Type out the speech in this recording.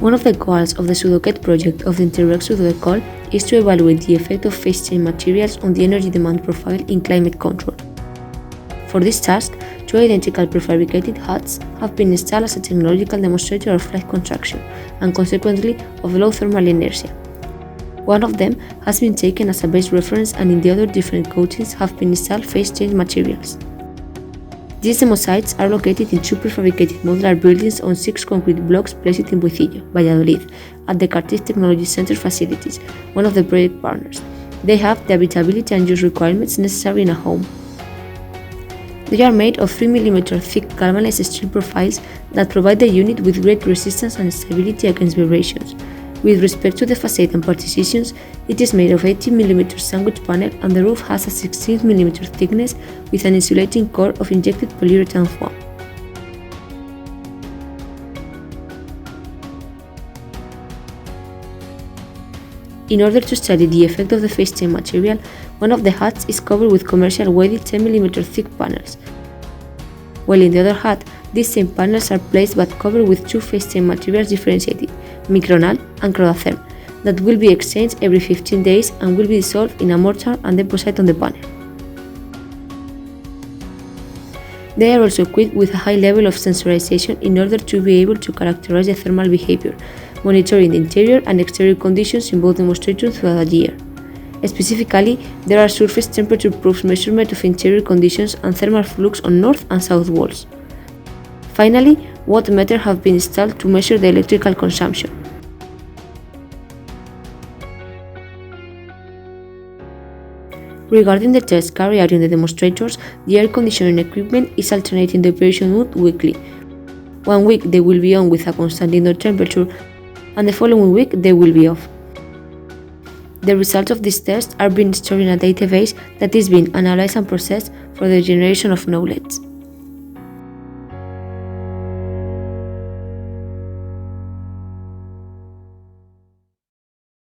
One of the goals of the Sudoket project of the Interreg SUDOE is to evaluate the effect of phase change materials on the energy demand profile in climate control. For this task, two identical prefabricated huts have been installed as a technological demonstrator of flight contraction and consequently of low thermal inertia. One of them has been taken as a base reference, and in the other different coatings have been installed phase change materials. These demo sites are located in two prefabricated modular buildings on 6 concrete blocks placed in Buicillo, Valladolid, at the CARTIF Technology Center facilities, one of the project partners. They have the habitability and use requirements necessary in a home. They are made of 3 mm thick galvanized steel profiles that provide the unit with great resistance and stability against vibrations. With respect to the facade and partitions, it is made of 18 mm sandwich panel, and the roof has a 16 mm thickness with an insulating core of injected polyurethane foam. In order to study the effect of the phase change material, one of the huts is covered with commercial weighted 10 mm thick panels, while in the other hut, these same panels are placed but covered with two phase change materials differentiated, micronal and crototherm, that will be exchanged every 15 days and will be dissolved in a mortar and deposited on the panel. They are also equipped with a high level of sensorization in order to be able to characterize the thermal behavior, monitoring the interior and exterior conditions in both demonstrators throughout the year. Specifically, there are surface temperature proofs measurement of interior conditions and thermal flux on north and south walls. Finally, watt meters have been installed to measure the electrical consumption. Regarding the tests carried out in the demonstrators, the air conditioning equipment is alternating the operation mode weekly. 1 week they will be on with a constant indoor temperature, and the following week they will be off. The results of these tests are being stored in a database that is being analyzed and processed for the generation of knowledge.